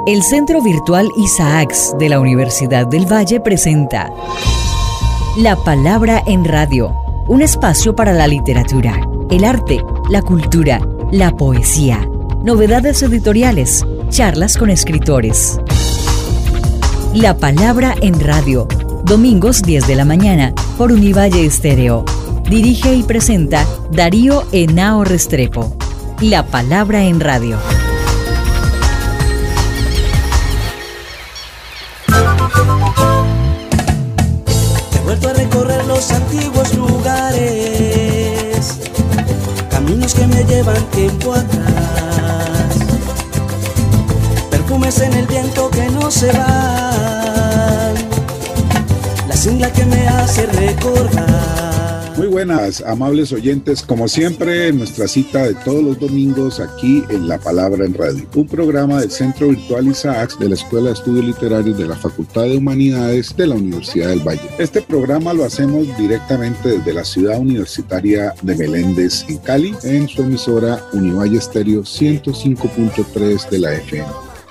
El Centro Virtual Isaacs de la Universidad del Valle presenta La Palabra en Radio, un espacio para la literatura, el arte, la cultura, la poesía, novedades editoriales, charlas con escritores. La Palabra en Radio, domingos 10 de la mañana por Univalle Estéreo. Dirige y presenta Darío Henao Restrepo. La Palabra en Radio. He vuelto a recorrer los antiguos lugares, caminos que me llevan tiempo atrás, perfumes en el viento que no se van, la singla que me hace recordar. Muy buenas, amables oyentes, como siempre, en nuestra cita de todos los domingos aquí en La Palabra en Radio, un programa del Centro Virtual Isaacs de la Escuela de Estudios Literarios de la Facultad de Humanidades de la Universidad del Valle. Este programa lo hacemos directamente desde la ciudad universitaria de Meléndez, en Cali, en su emisora Univalle Estéreo 105.3 de la FM.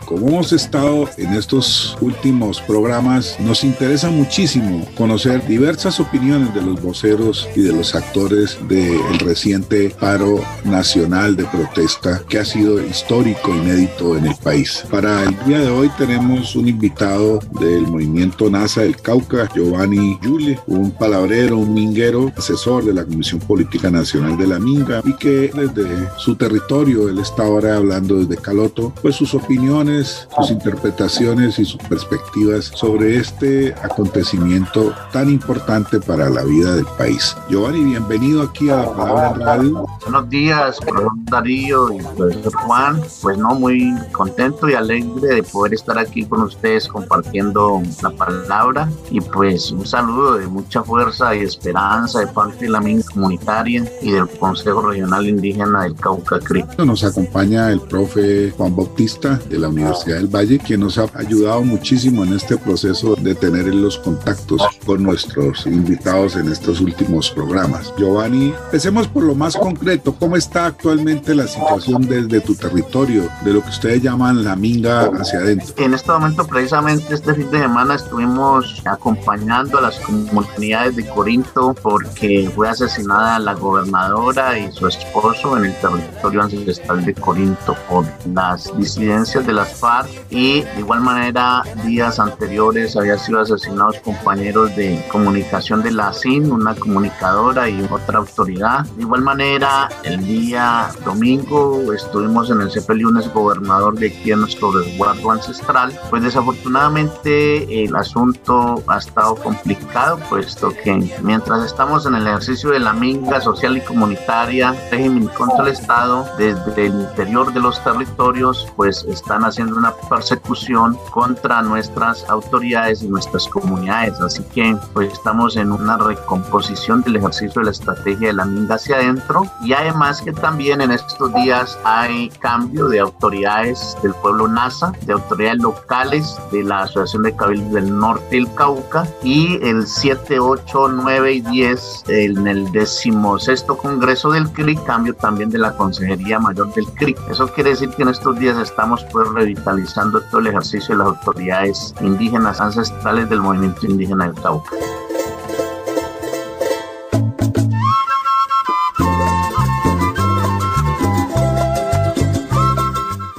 Como hemos estado en estos últimos programas, nos interesa muchísimo conocer diversas opiniones de los voceros y de los actores del reciente paro nacional de protesta que ha sido histórico, inédito en el país. Para el día de hoy tenemos un invitado del movimiento NASA del Cauca, Giovanni Yule, un palabrero, un minguero, asesor de la Comisión Política Nacional de la Minga, y que desde su territorio, él está ahora hablando desde Caloto, pues sus opiniones, sus interpretaciones y sus perspectivas sobre este acontecimiento tan importante para la vida del país. Giovanni, bienvenido aquí a La Palabra en Radio. Buenos días, profesor Darío y profesor Juan. Pues muy contento y alegre de poder estar aquí con ustedes compartiendo la palabra, y pues un saludo de mucha fuerza y esperanza de parte de la Minga Comunitaria y del Consejo Regional Indígena del Cauca CRI. Nos acompaña el profe Juan Bautista de la Universidad del Valle, quien nos ha ayudado muchísimo en este proceso de tener los contactos con nuestros invitados en estos últimos programas. Giovanni, empecemos por lo más concreto. ¿Cómo está actualmente la situación desde tu territorio, de lo que ustedes llaman la Minga hacia adentro? En este momento, precisamente este fin de semana, estuvimos acompañando a las comunidades de Corinto porque fue asesinada la gobernadora y su esposo en el territorio ancestral de Corinto por las disidencias de las FARC, y de igual manera días anteriores habían sido asesinados compañeros de comunicación de la CIN, una comunicadora y otra autoridad. De igual manera, el día domingo estuvimos en el Cepeliunes gobernador de aquí en nuestro resguardo ancestral. Pues desafortunadamente el asunto ha estado complicado, puesto que mientras estamos en el ejercicio de la minga social y comunitaria, régimen contra el Estado, desde el interior de los territorios, pues están haciendo una persecución contra nuestras autoridades y nuestras comunidades. Así que pues estamos en una recomposición del ejercicio de la estrategia de la minga hacia adentro, y además que también en estos días hay cambio de autoridades del pueblo NASA, de autoridades locales de la Asociación de Cabildos del Norte del Cauca, y el 7, 8, 9 y 10 en el 16º Congreso del CRI, cambio también de la Consejería Mayor del CRI. Eso quiere decir que en estos días estamos pues revitalizando todo el ejercicio de las autoridades indígenas ancestrales del movimiento indígena del Cauca.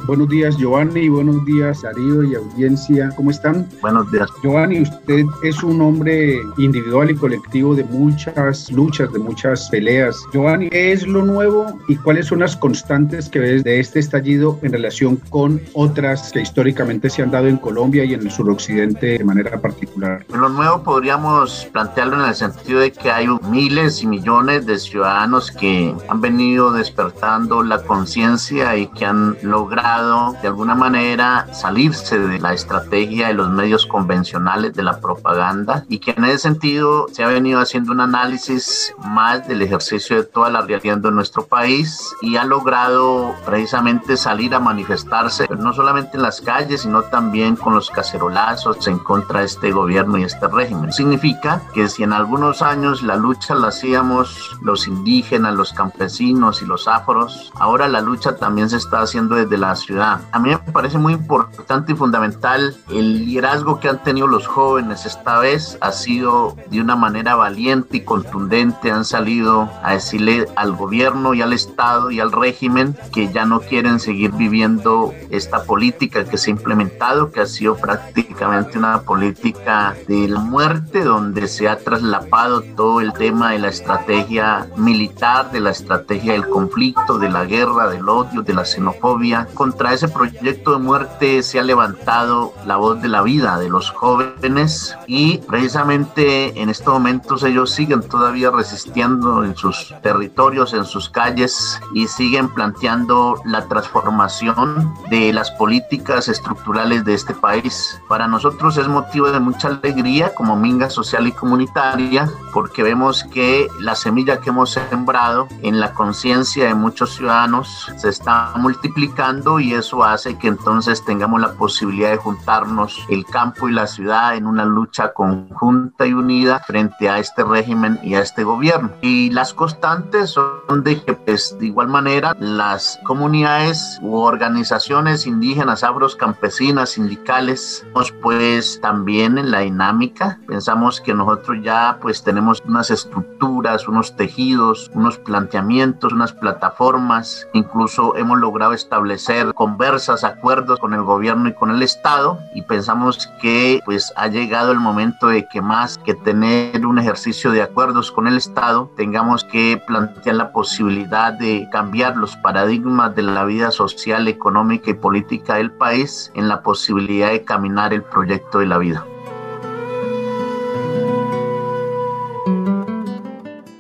Buenos días, Giovanni, y buenos días, Darío y audiencia. ¿Cómo están? Buenos días. Giovanni, usted es un hombre individual y colectivo de muchas luchas, de muchas peleas. Giovanni, ¿qué es lo nuevo y cuáles son las constantes que ves de este estallido en relación con otras que históricamente se han dado en Colombia y en el suroccidente de manera particular? Lo nuevo podríamos plantearlo en el sentido de que hay miles y millones de ciudadanos que han venido despertando la conciencia y que han logrado de alguna manera salirse de la estrategia de los medios convencionales de la propaganda, y que en ese sentido se ha venido haciendo un análisis más del ejercicio de toda la realidad de nuestro país, y ha logrado precisamente salir a manifestarse, pero no solamente en las calles, sino también con los cacerolazos en contra de este gobierno y este régimen. Significa que si en algunos años la lucha la hacíamos los indígenas, los campesinos y los afros, ahora la lucha también se está haciendo desde las ciudad. A mí me parece muy importante y fundamental el liderazgo que han tenido los jóvenes esta vez. Ha sido de una manera valiente y contundente. Han salido a decirle al gobierno y al Estado y al régimen que ya no quieren seguir viviendo esta política que se ha implementado, que ha sido prácticamente una política de la muerte, donde se ha traslapado todo el tema de la estrategia militar, de la estrategia del conflicto, de la guerra, del odio, de la xenofobia. Contra ese proyecto de muerte se ha levantado la voz de la vida de los jóvenes, y precisamente en estos momentos ellos siguen todavía resistiendo en sus territorios, en sus calles, y siguen planteando la transformación de las políticas estructurales de este país. Para nosotros es motivo de mucha alegría como Minga Social y Comunitaria, porque vemos que la semilla que hemos sembrado en la conciencia de muchos ciudadanos se está multiplicando, y eso hace que entonces tengamos la posibilidad de juntarnos el campo y la ciudad en una lucha conjunta y unida frente a este régimen y a este gobierno. Y las constantes son de que pues de igual manera las comunidades u organizaciones indígenas, afros, campesinas, sindicales, pues también en la dinámica. Pensamos que nosotros ya pues tenemos unas estructuras, unos tejidos, unos planteamientos, unas plataformas. Incluso hemos logrado establecer conversas, acuerdos con el gobierno y con el Estado, y pensamos que pues ha llegado el momento de que más que tener un ejercicio de acuerdos con el Estado, tengamos que plantear la posibilidad de cambiar los paradigmas de la vida social, económica y política del país en la posibilidad de caminar el proyecto de la vida.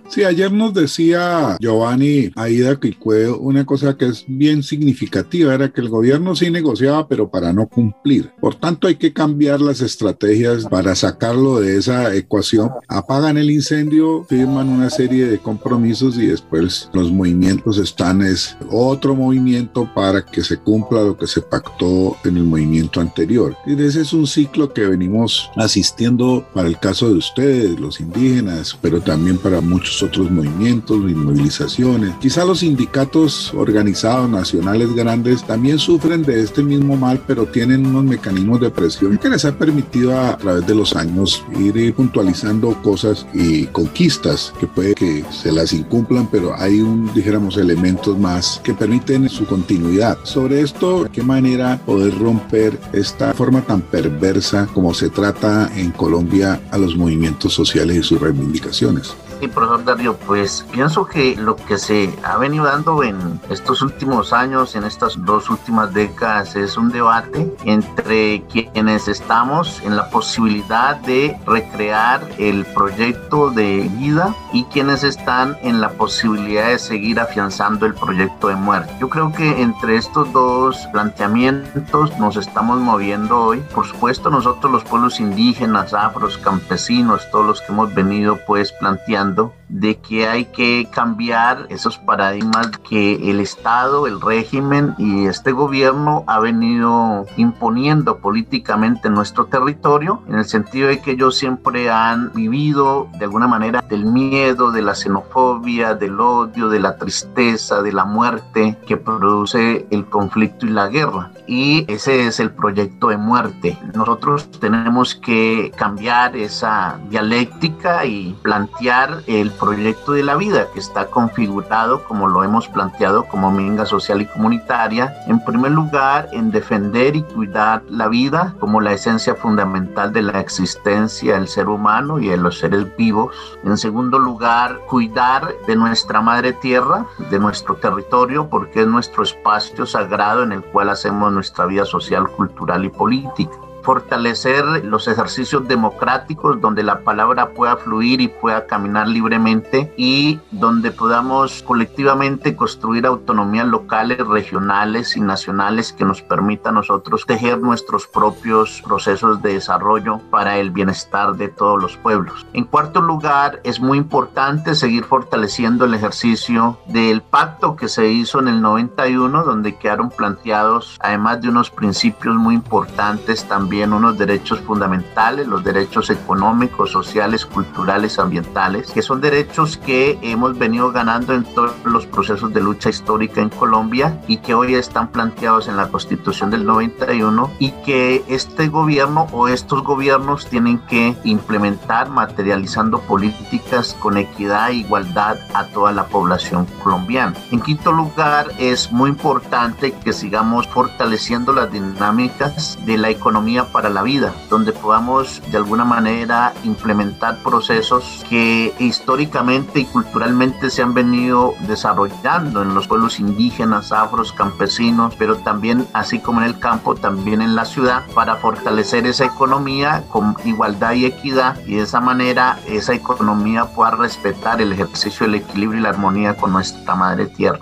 Sí, ayer nos decía Giovanni Aida Quicue una cosa que es bien significativa, era que el gobierno sí negociaba, pero para no cumplir. Por tanto, hay que cambiar las estrategias para sacarlo de esa ecuación. Apagan el incendio, firman una serie de compromisos y después los movimientos es otro movimiento para que se cumpla lo que se pactó en el movimiento anterior. Y ese es un ciclo que venimos asistiendo para el caso de ustedes, los indígenas, pero también para muchos otros movimientos y movilizaciones. Quizá los sindicatos organizados nacionales grandes también sufren de este mismo mal, pero tienen unos mecanismos de presión que les ha permitido a través de los años ir puntualizando cosas y conquistas que puede que se las incumplan, pero hay dijéramos, elementos más que permiten su continuidad. Sobre esto, ¿de qué manera poder romper esta forma tan perversa como se trata en Colombia a los movimientos sociales y sus reivindicaciones? Sí, profesor Darío, pues pienso que lo que se ha venido dando en estos últimos años, en estas 2 últimas décadas, es un debate entre quienes estamos en la posibilidad de recrear el proyecto de vida y quienes están en la posibilidad de seguir afianzando el proyecto de muerte. Yo creo que entre estos dos planteamientos nos estamos moviendo hoy. Por supuesto, nosotros los pueblos indígenas, afros, campesinos, todos los que hemos venido pues planteando de que hay que cambiar esos paradigmas que el Estado, el régimen y este gobierno ha venido imponiendo políticamente en nuestro territorio, en el sentido de que ellos siempre han vivido de alguna manera del miedo, de la xenofobia, del odio, de la tristeza, de la muerte que produce el conflicto y la guerra. Y ese es el proyecto de muerte. Nosotros tenemos que cambiar esa dialéctica y plantear el proyecto de la vida que está configurado, como lo hemos planteado como Minga Social y Comunitaria, en primer lugar en defender y cuidar la vida como la esencia fundamental de la existencia del ser humano y de los seres vivos. En segundo lugar, cuidar de nuestra madre tierra, de nuestro territorio, porque es nuestro espacio sagrado en el cual hacemos nuestra vida social, cultural y política. Fortalecer los ejercicios democráticos donde la palabra pueda fluir y pueda caminar libremente, y donde podamos colectivamente construir autonomías locales, regionales y nacionales que nos permita a nosotros tejer nuestros propios procesos de desarrollo para el bienestar de todos los pueblos. En cuarto lugar, es muy importante seguir fortaleciendo el ejercicio del pacto que se hizo en el 91, donde quedaron planteados, además de unos principios muy importantes, también también unos derechos fundamentales, los derechos económicos, sociales, culturales, ambientales, que son derechos que hemos venido ganando en todos los procesos de lucha histórica en Colombia y que hoy están planteados en la Constitución del 91 y que este gobierno o estos gobiernos tienen que implementar materializando políticas con equidad e igualdad a toda la población colombiana. En quinto lugar, es muy importante que sigamos fortaleciendo las dinámicas de la economía para la vida, donde podamos de alguna manera implementar procesos que históricamente y culturalmente se han venido desarrollando en los pueblos indígenas, afros, campesinos, pero también, así como en el campo, también en la ciudad, para fortalecer esa economía con igualdad y equidad, y de esa manera esa economía pueda respetar el ejercicio del equilibrio y la armonía con nuestra madre tierra.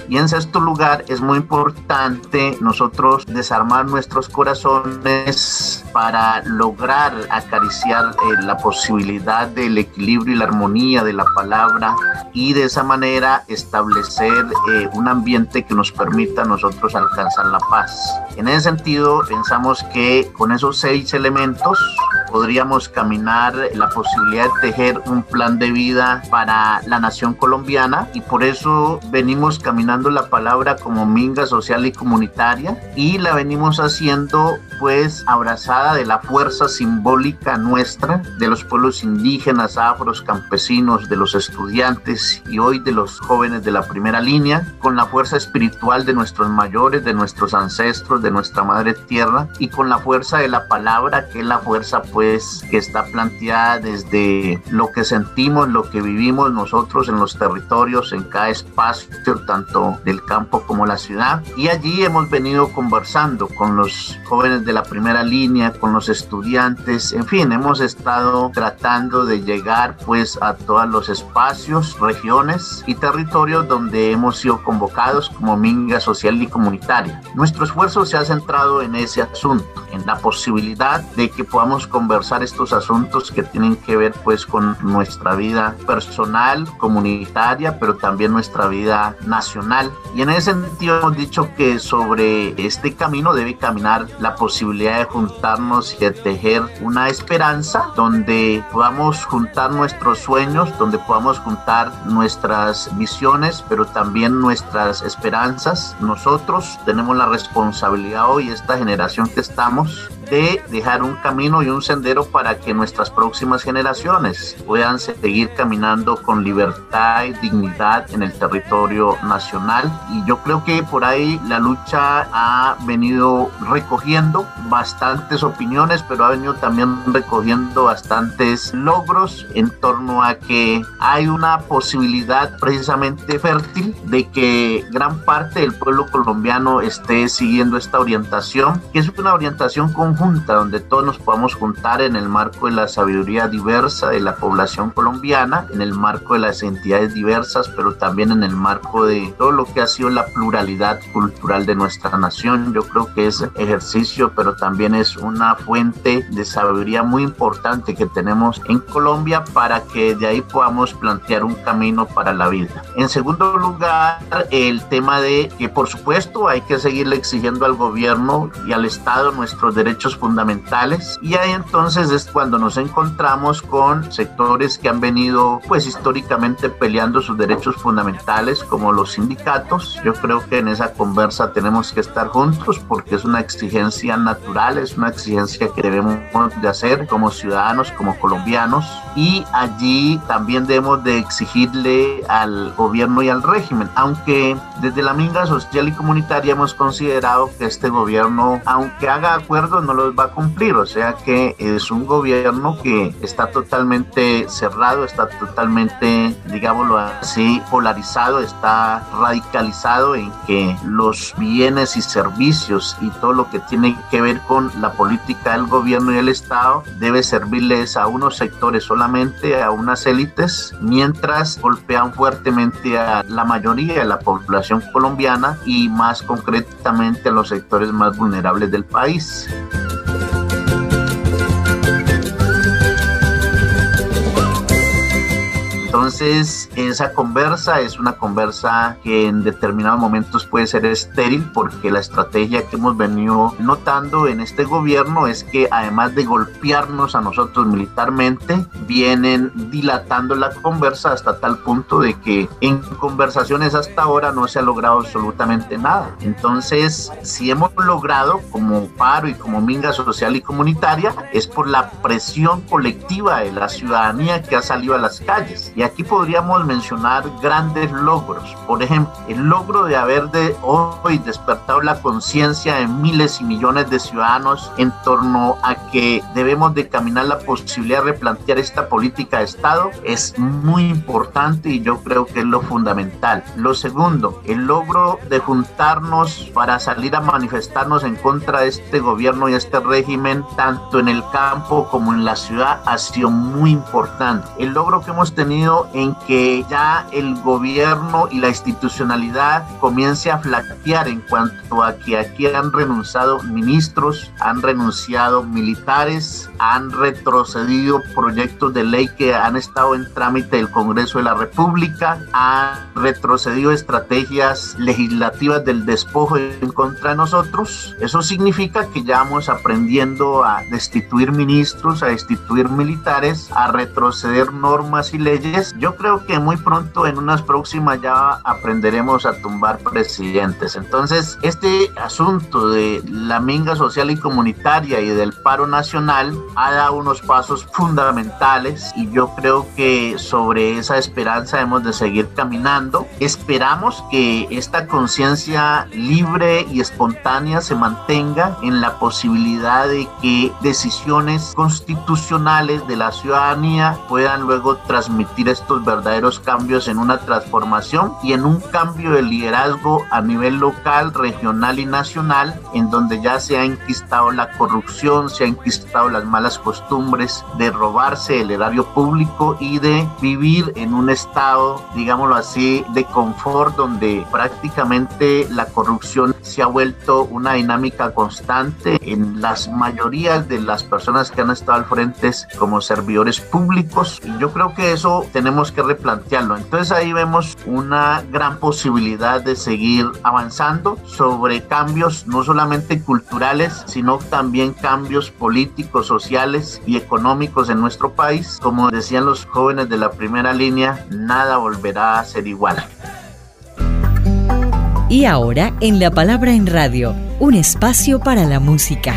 Y en sexto lugar, es muy importante nosotros desarmar nuestros corazones para lograr acariciar la posibilidad del equilibrio y la armonía de la palabra y de esa manera establecer un ambiente que nos permita a nosotros alcanzar la paz. En ese sentido, pensamos que con esos 6 elementos podríamos caminar la posibilidad de tejer un plan de vida para la nación colombiana, y por eso venimos caminando la palabra como minga social y comunitaria, y la venimos haciendo pues abrazada de la fuerza simbólica nuestra, de los pueblos indígenas, afros, campesinos, de los estudiantes y hoy de los jóvenes de la primera línea, con la fuerza espiritual de nuestros mayores, de nuestros ancestros, de nuestra madre tierra, y con la fuerza de la palabra, que es la fuerza pues que está planteada desde lo que sentimos, lo que vivimos nosotros en los territorios, en cada espacio, tanto del campo como la ciudad. Y allí hemos venido conversando con los jóvenes de la primera línea, con los estudiantes, en fin, hemos estado tratando de llegar pues a todos los espacios, regiones y territorios donde hemos sido convocados como minga social y comunitaria. Nuestro esfuerzo se ha centrado en ese asunto, en la posibilidad de que podamos conversar estos asuntos que tienen que ver pues con nuestra vida personal, comunitaria, pero también nuestra vida nacional. Y en ese sentido hemos dicho que sobre este camino debe caminar la posibilidad de juntarnos y de tejer una esperanza donde podamos juntar nuestros sueños, donde podamos juntar nuestras visiones, pero también nuestras esperanzas. Nosotros tenemos la responsabilidad hoy, esta generación que estamos, de dejar un camino y un sendero para que nuestras próximas generaciones puedan seguir caminando con libertad y dignidad en el territorio nacional. Y yo creo que por ahí la lucha ha venido recogiendo bastantes opiniones, pero ha venido también recogiendo bastantes logros en torno a que hay una posibilidad precisamente fértil de que gran parte del pueblo colombiano esté siguiendo esta orientación, que es una orientación conjunta donde todos nos podamos juntar en el marco de la sabiduría diversa de la población colombiana, en el marco de las entidades diversas, pero también en el marco de todo lo que ha sido la pluralidad cultural de nuestra nación. Yo creo que es ejercicio, pero también es una fuente de sabiduría muy importante que tenemos en Colombia para que de ahí podamos plantear un camino para la vida. En segundo lugar, el tema de que por supuesto hay que seguirle exigiendo al gobierno y al Estado nuestros derechos fundamentales, y ahí entonces es cuando nos encontramos con sectores que han venido pues históricamente peleando sus derechos fundamentales, como los sindicatos. Yo creo que en esa conversa tenemos que estar juntos porque es una exigencia natural, es una exigencia que debemos de hacer como ciudadanos, como colombianos, y allí también debemos de exigirle al gobierno y al régimen, aunque desde la minga social y comunitaria hemos considerado que este gobierno, aunque haga acuerdos, no los va a cumplir, o sea que es un gobierno que está totalmente cerrado, está totalmente, digámoslo así, polarizado, está radicalizado en que los bienes y servicios y todo lo que tiene que ver con la política del gobierno y el Estado debe servirles a unos sectores solamente, a unas élites, mientras golpean fuertemente a la mayoría de la población colombiana y más concretamente a los sectores más vulnerables del país. Entonces esa conversa es una conversa que en determinados momentos puede ser estéril, porque la estrategia que hemos venido notando en este gobierno es que además de golpearnos a nosotros militarmente, vienen dilatando la conversa hasta tal punto de que en conversaciones hasta ahora no se ha logrado absolutamente nada. Entonces, si hemos logrado como paro y como minga social y comunitaria, es por la presión colectiva de la ciudadanía que ha salido a las calles. Y aquí podríamos mencionar grandes logros. Por ejemplo, el logro de haber hoy despertado la conciencia de miles y millones de ciudadanos en torno a que debemos de caminar la posibilidad de replantear esta política de Estado es muy importante, y yo creo que es lo fundamental. Lo segundo, el logro de juntarnos para salir a manifestarnos en contra de este gobierno y este régimen, tanto en el campo como en la ciudad, ha sido muy importante. El logro que hemos tenido en que ya el gobierno y la institucionalidad comience a flaquear en cuanto a que aquí han renunciado ministros, han renunciado militares, han retrocedido proyectos de ley que han estado en trámite del Congreso de la República, han retrocedido estrategias legislativas del despojo en contra de nosotros. Eso significa que ya vamos aprendiendo a destituir ministros, a destituir militares, a retroceder normas y leyes. Yo creo que muy pronto, en unas próximas, ya aprenderemos a tumbar presidentes. Entonces, este asunto de la minga social y comunitaria y del paro nacional ha dado unos pasos fundamentales, y yo creo que sobre esa esperanza hemos de seguir caminando. Esperamos que esta conciencia libre y espontánea se mantenga en la posibilidad de que decisiones constitucionales de la ciudadanía puedan luego transmitir estos verdaderos cambios en una transformación y en un cambio de liderazgo a nivel local, regional y nacional, en donde ya se ha enquistado la corrupción, se ha enquistado las malas costumbres de robarse el erario público y de vivir en un estado, digámoslo así, de confort, donde prácticamente la corrupción se ha vuelto una dinámica constante en las mayorías de las personas que han estado al frente como servidores públicos, y yo creo que eso tenemos que replantearlo. Entonces ahí vemos una gran posibilidad de seguir avanzando sobre cambios no solamente culturales, sino también cambios políticos, sociales y económicos en nuestro país. Como decían los jóvenes de la primera línea, nada volverá a ser igual. Y ahora, en La Palabra en Radio, un espacio para la música.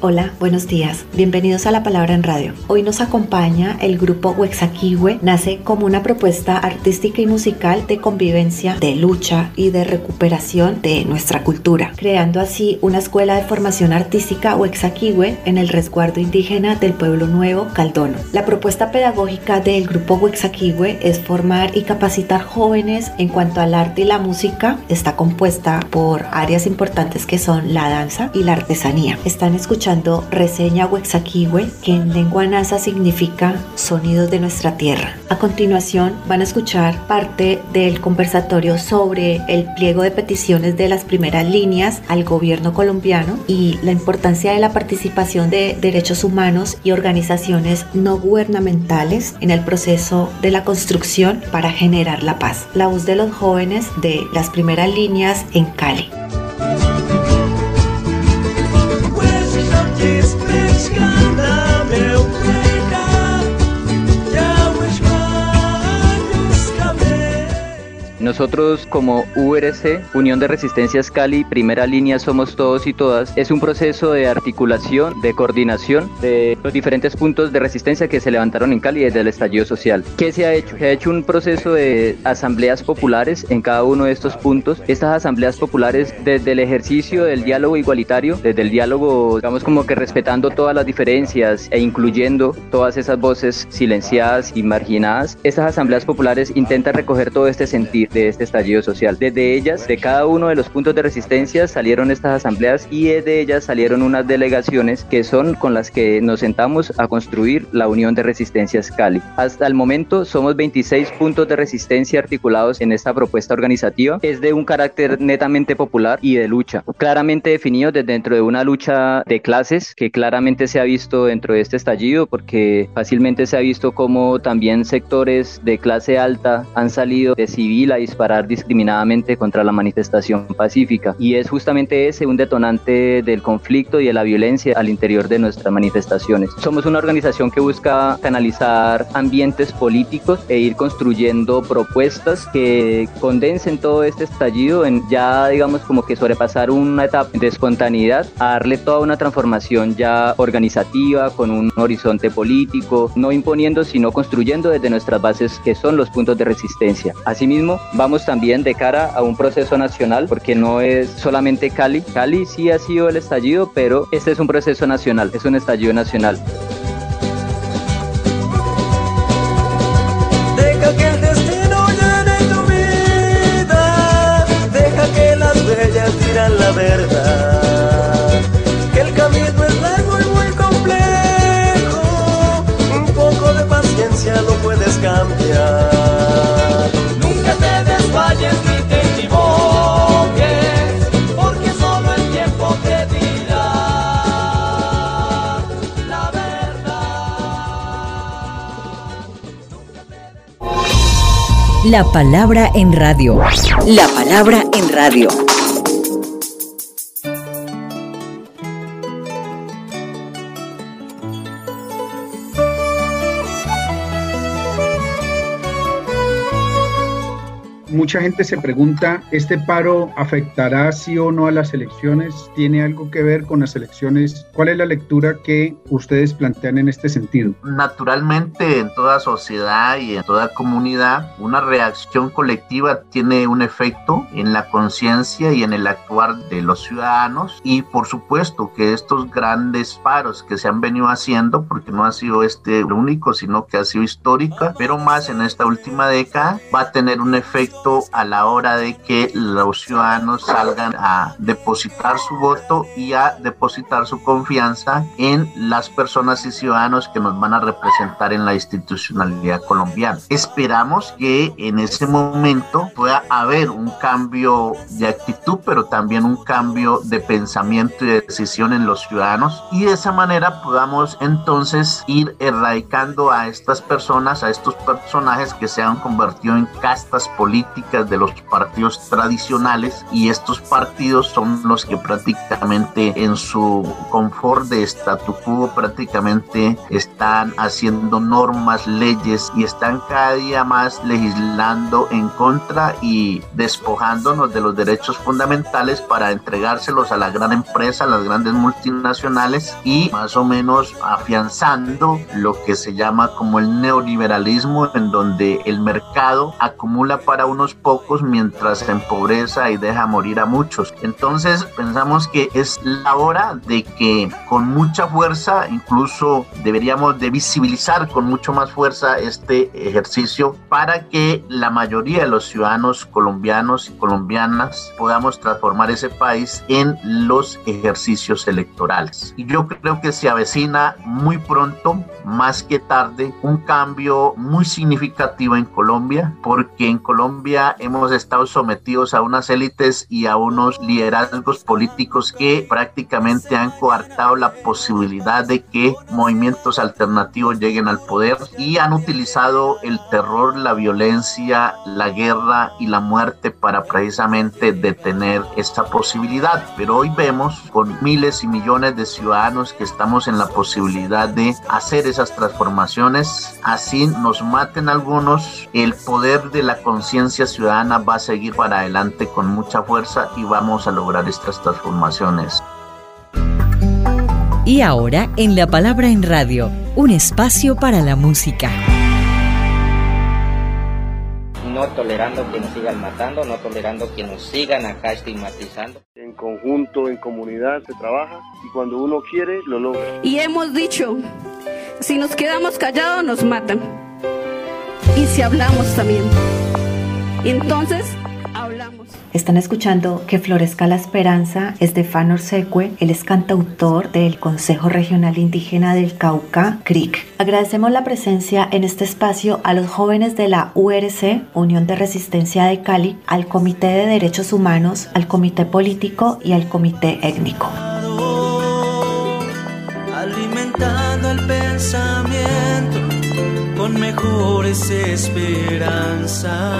Hola, buenos días. Bienvenidos a La Palabra en Radio. Hoy nos acompaña el grupo Huexaquihue. Nace como una propuesta artística y musical de convivencia, de lucha y de recuperación de nuestra cultura, creando así una escuela de formación artística Huexaquihue en el resguardo indígena del Pueblo Nuevo, Caldono. La propuesta pedagógica del grupo Huexaquihue es formar y capacitar jóvenes en cuanto al arte y la música. Está compuesta por áreas importantes que son la danza y la artesanía. Están escuchando Reseña Huexaquihue, que en lengua nasa significa sonidos de nuestra tierra. A continuación van a escuchar parte del conversatorio sobre el pliego de peticiones de las primeras líneas al gobierno colombiano y la importancia de la participación de derechos humanos y organizaciones no gubernamentales en el proceso de la construcción para generar la paz. La voz de los jóvenes de las primeras líneas en Cali. Nosotros como URC, Unión de Resistencias Cali, primera línea Somos Todos y Todas, es un proceso de articulación, de coordinación de los diferentes puntos de resistencia que se levantaron en Cali desde el estallido social. ¿Qué se ha hecho? Se ha hecho un proceso de asambleas populares en cada uno de estos puntos. Estas asambleas populares, desde el ejercicio del diálogo igualitario, desde el diálogo, digamos, como que respetando todas las diferencias e incluyendo todas esas voces silenciadas y marginadas, estas asambleas populares intentan recoger todo este sentir de este estallido social. Desde ellas, de cada uno de los puntos de resistencia salieron estas asambleas y de ellas salieron unas delegaciones que son con las que nos sentamos a construir la Unión de Resistencias Cali. Hasta el momento somos 26 puntos de resistencia articulados en esta propuesta organizativa. Es de un carácter netamente popular y de lucha, claramente definido desde dentro de una lucha de clases que claramente se ha visto dentro de este estallido, porque fácilmente se ha visto como también sectores de clase alta han salido de civil a disparar discriminadamente contra la manifestación pacífica, y es justamente ese un detonante del conflicto y de la violencia al interior de nuestras manifestaciones. Somos una organización que busca canalizar ambientes políticos e ir construyendo propuestas que condensen todo este estallido en ya, digamos, como que sobrepasar una etapa de espontaneidad a darle toda una transformación ya organizativa, con un horizonte político, no imponiendo sino construyendo desde nuestras bases, que son los puntos de resistencia. Asimismo, vamos también de cara a un proceso nacional, porque no es solamente Cali. Cali sí ha sido el estallido, pero este es un proceso nacional, es un estallido nacional. Deja que el destino llene tu vida, deja que las huellas digan la verdad, que el camino es largo y muy complejo, un poco de paciencia lo puedes cambiar. Nunca te desmayes ni te equivoques, porque solo el tiempo te dirá la verdad. La palabra en radio. La palabra en radio. Mucha gente se pregunta, ¿este paro afectará sí o no a las elecciones? ¿Tiene algo que ver con las elecciones? ¿Cuál es la lectura que ustedes plantean en este sentido? Naturalmente, en toda sociedad y en toda comunidad, una reacción colectiva tiene un efecto en la conciencia y en el actuar de los ciudadanos, y por supuesto que estos grandes paros que se han venido haciendo, porque no ha sido este el único, sino que ha sido histórica, pero más en esta última década, va a tener un efecto a la hora de que los ciudadanos salgan a depositar su voto y a depositar su confianza en las personas y ciudadanos que nos van a representar en la institucionalidad colombiana. Esperamos que en ese momento pueda haber un cambio de actitud, pero también un cambio de pensamiento y de decisión en los ciudadanos, y de esa manera podamos entonces ir erradicando a estas personas, a estos personajes que se han convertido en castas políticas de los partidos tradicionales, y estos partidos son los que prácticamente en su confort de statu quo prácticamente están haciendo normas, leyes, y están cada día más legislando en contra y despojándonos de los derechos fundamentales para entregárselos a la gran empresa, a las grandes multinacionales, y más o menos afianzando lo que se llama como el neoliberalismo, en donde el mercado acumula para unos pocos mientras se empobrece y deja morir a muchos. Entonces pensamos que es la hora de que con mucha fuerza, incluso deberíamos de visibilizar con mucho más fuerza este ejercicio, para que la mayoría de los ciudadanos colombianos y colombianas podamos transformar ese país en los ejercicios electorales. Y yo creo que se avecina muy pronto, más que tarde, un cambio muy significativo en Colombia, porque en Colombia hemos estado sometidos a unas élites y a unos liderazgos políticos que prácticamente han coartado la posibilidad de que movimientos alternativos lleguen al poder, y han utilizado el terror, la violencia, la guerra y la muerte para precisamente detener esta posibilidad. Pero hoy vemos con miles y millones de ciudadanos que estamos en la posibilidad de hacer esas transformaciones. Así nos maten algunos, el poder de la conciencia ciudadana va a seguir para adelante con mucha fuerza, y vamos a lograr estas transformaciones. Y ahora, en La Palabra en Radio, un espacio para la música. No tolerando que nos sigan matando, no tolerando que nos sigan acá estigmatizando. En conjunto, en comunidad se trabaja, y cuando uno quiere, lo logra. Y hemos dicho, si nos quedamos callados nos matan, y si hablamos también. Y entonces hablamos. Están escuchando Que Florezca la Esperanza. Estefano Orseque, él es cantautor del Consejo Regional Indígena del Cauca, CRIC. Agradecemos la presencia en este espacio a los jóvenes de la URC, Unión de Resistencia de Cali, al Comité de Derechos Humanos, al Comité Político y al Comité Étnico. Alimentando el pensamiento con mejores esperanzas.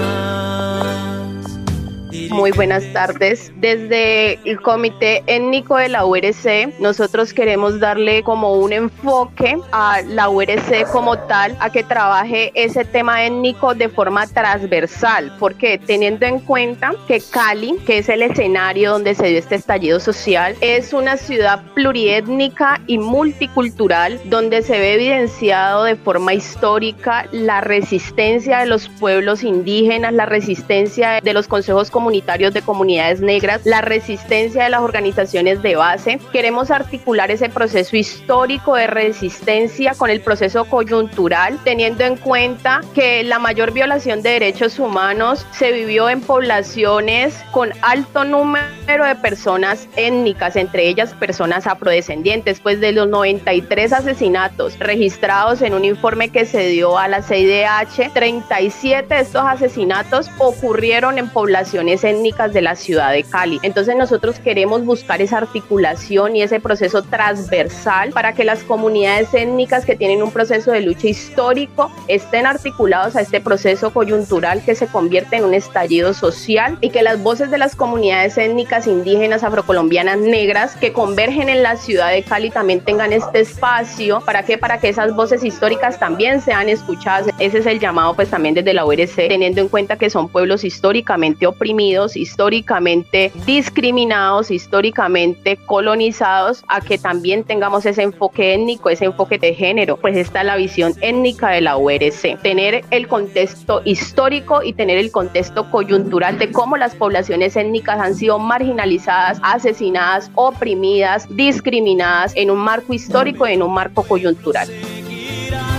Muy buenas tardes. Desde el Comité Étnico de la URC, nosotros queremos darle como un enfoque a la URC como tal, a que trabaje ese tema étnico de forma transversal, porque teniendo en cuenta que Cali, que es el escenario donde se dio este estallido social, es una ciudad pluriétnica y multicultural, donde se ve evidenciado de forma histórica la resistencia de los pueblos indígenas, la resistencia de los consejos comunitarios de comunidades negras, la resistencia de las organizaciones de base. Queremos articular ese proceso histórico de resistencia con el proceso coyuntural, teniendo en cuenta que la mayor violación de derechos humanos se vivió en poblaciones con alto número de personas étnicas, entre ellas personas afrodescendientes. Pues de los 93 asesinatos registrados en un informe que se dio a la CIDH, 37 de estos asesinatos ocurrieron en poblaciones étnicas de la ciudad de Cali. Entonces nosotros queremos buscar esa articulación y ese proceso transversal para que las comunidades étnicas que tienen un proceso de lucha histórico estén articulados a este proceso coyuntural que se convierte en un estallido social, y que las voces de las comunidades étnicas indígenas, afrocolombianas, negras que convergen en la ciudad de Cali también tengan este espacio. ¿Para qué? Para que esas voces históricas también sean escuchadas. Ese es el llamado pues también desde la URC, teniendo en cuenta que son pueblos históricamente oprimidos, históricamente discriminados, históricamente colonizados, a que también tengamos ese enfoque étnico, ese enfoque de género. Pues está la visión étnica de la URC, tener el contexto histórico y tener el contexto coyuntural de cómo las poblaciones étnicas han sido marginalizadas, asesinadas, oprimidas, discriminadas en un marco histórico y en un marco coyuntural.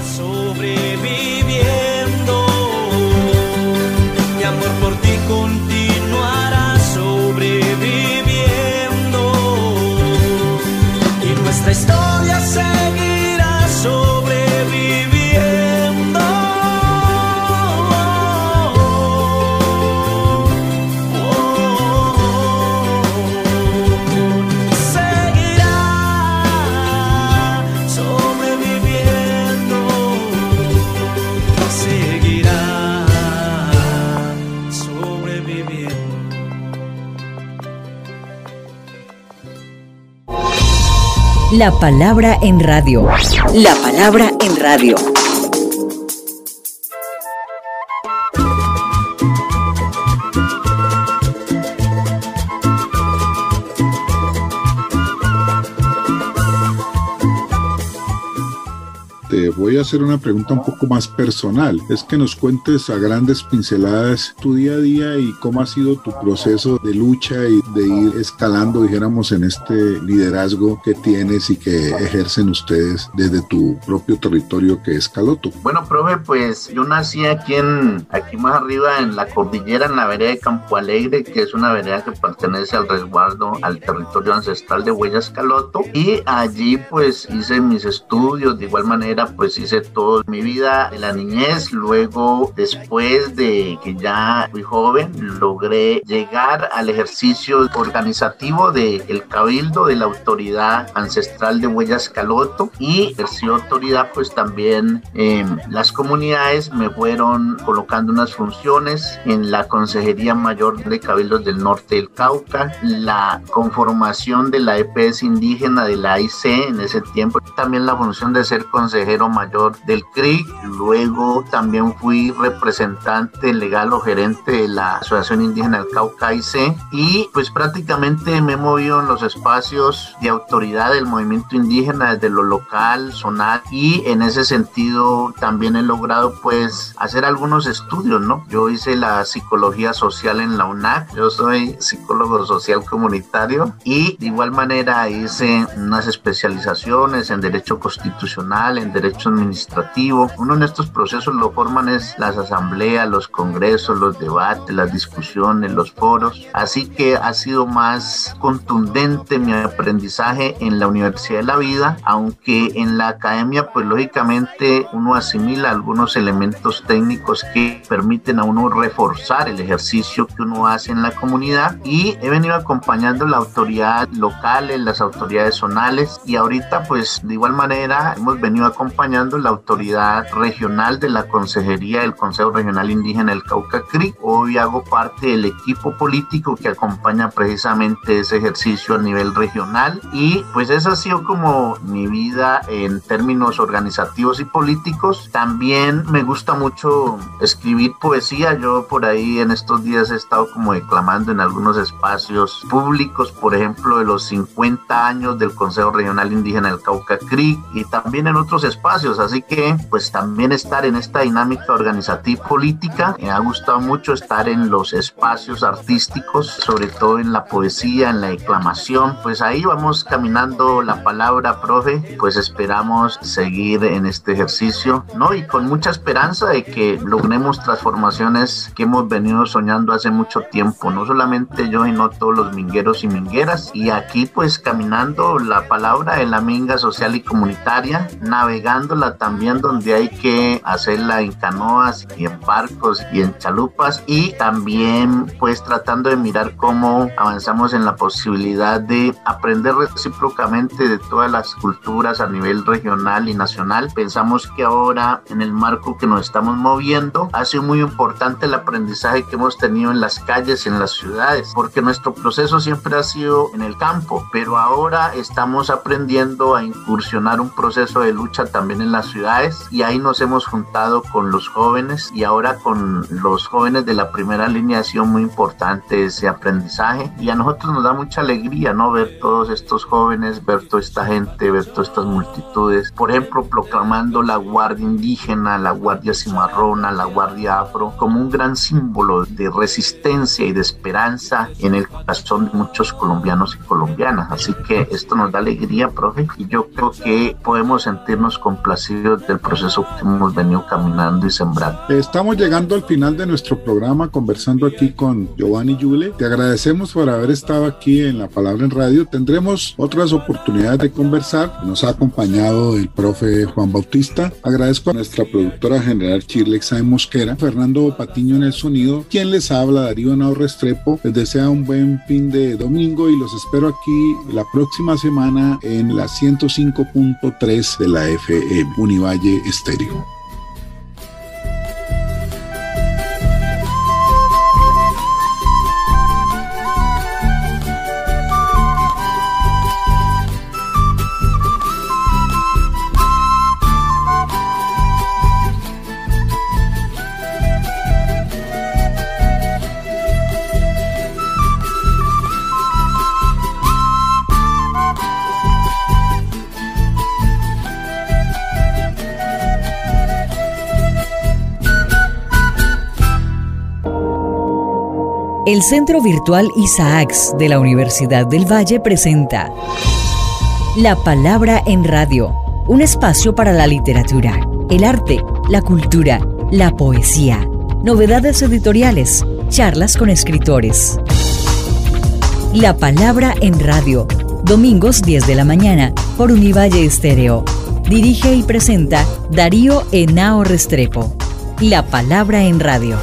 Sobreviviendo, mi amor por ti continuará sobreviviendo, y nuestra historia seguirá sobreviviendo. Seguirá sobreviviendo, seguirá sobreviviendo. La palabra en radio. La palabra en radio. Te voy a hacer una pregunta un poco más personal. Es que nos cuentes a grandes pinceladas tu día a día y cómo ha sido tu proceso de lucha y de ir escalando, dijéramos, en este liderazgo que tienes y que ejercen ustedes desde tu propio territorio, que es Caloto. Bueno, profe, pues yo nací aquí más arriba en la cordillera, en la vereda de Campo Alegre, que es una vereda que pertenece al resguardo, al territorio ancestral de Huellas Caloto, y allí pues hice mis estudios. De igual manera pues hice toda mi vida de la niñez. Luego, después de que ya fui joven, logré llegar al ejercicio organizativo del cabildo de la autoridad ancestral de Huellas Caloto, y ejercí autoridad pues también en las comunidades. Me fueron colocando unas funciones en la Consejería Mayor de Cabildos del Norte del Cauca, la conformación de la EPS indígena de la AIC en ese tiempo, también la función de ser consejero mayor del CRIC. Luego también fui representante legal o gerente de la Asociación Indígena del Cauca AIC, y pues prácticamente me he movido en los espacios de autoridad del movimiento indígena desde lo local, zonal, y en ese sentido también he logrado pues hacer algunos estudios, ¿no? Yo hice la psicología social en la UNAC, yo soy psicólogo social comunitario, y de igual manera hice unas especializaciones en derecho constitucional, en derecho administrativo. Uno en estos procesos lo forman es las asambleas, los congresos, los debates, las discusiones, los foros. Así que ha sido más contundente mi aprendizaje en la Universidad de la Vida, aunque en la academia pues lógicamente uno asimila algunos elementos técnicos que permiten a uno reforzar el ejercicio que uno hace en la comunidad, y he venido acompañando la autoridad local, las autoridades zonales, y ahorita pues de igual manera hemos venido acompañando la autoridad regional de la Consejería del Consejo Regional Indígena del Cauca CRI. Hoy hago parte del equipo político que acompaña precisamente ese ejercicio a nivel regional, y pues esa ha sido como mi vida en términos organizativos y políticos. También me gusta mucho escribir poesía. Yo por ahí en estos días he estado como declamando en algunos espacios públicos, por ejemplo de los 50 años del Consejo Regional Indígena del Cauca CRI, y también en otros espacios, así que pues también estar en esta dinámica organizativa y política. Me ha gustado mucho estar en los espacios artísticos, sobre todo en la poesía, en la declamación. Pues ahí vamos caminando la palabra, profe, pues esperamos seguir en este ejercicio, ¿no? Y con mucha esperanza de que logremos transformaciones que hemos venido soñando hace mucho tiempo, no solamente yo, sino todos los mingueros y mingueras. Y aquí pues caminando la palabra de la minga social y comunitaria, navegándola también donde hay que hacerla en canoas y en barcos y en chalupas, y también pues tratando de mirar cómo avanzamos en la posibilidad de aprender recíprocamente de todas las culturas a nivel regional y nacional. Pensamos que ahora en el marco que nos estamos moviendo ha sido muy importante el aprendizaje que hemos tenido en las calles, en las ciudades, porque nuestro proceso siempre ha sido en el campo, pero ahora estamos aprendiendo a incursionar un proceso de lucha también en las ciudades, y ahí nos hemos juntado con los jóvenes, y ahora con los jóvenes de la primera línea ha sido muy importante ese aprendizaje, y a nosotros nos da mucha alegría, ¿no? Ver todos estos jóvenes, ver toda esta gente, ver todas estas multitudes, por ejemplo proclamando la Guardia Indígena, la Guardia Cimarrona, la Guardia Afro como un gran símbolo de resistencia y de esperanza en el corazón de muchos colombianos y colombianas. Así que esto nos da alegría, profe, y yo creo que podemos sentirnos complacidos del proceso que hemos venido caminando y sembrando. Estamos llegando al final de nuestro programa conversando aquí con Giovanni Yule. Te agradecemos por haber estado aquí en La Palabra en Radio. Tendremos otras oportunidades de conversar. Nos ha acompañado el profe Juan Bautista. Agradezco a nuestra productora general Shirley Mosquera, Fernando Patiño en el sonido, quien les habla, Darío Henao Restrepo. Les desea un buen fin de domingo y los espero aquí la próxima semana en la 105.3 de la FM, Univalle Estéreo. El Centro Virtual ISAACS de la Universidad del Valle presenta La Palabra en Radio, un espacio para la literatura, el arte, la cultura, la poesía, novedades editoriales, charlas con escritores. La Palabra en Radio, domingos 10 de la mañana por Univalle Estéreo. Dirige y presenta Darío Henao Restrepo. La Palabra en Radio.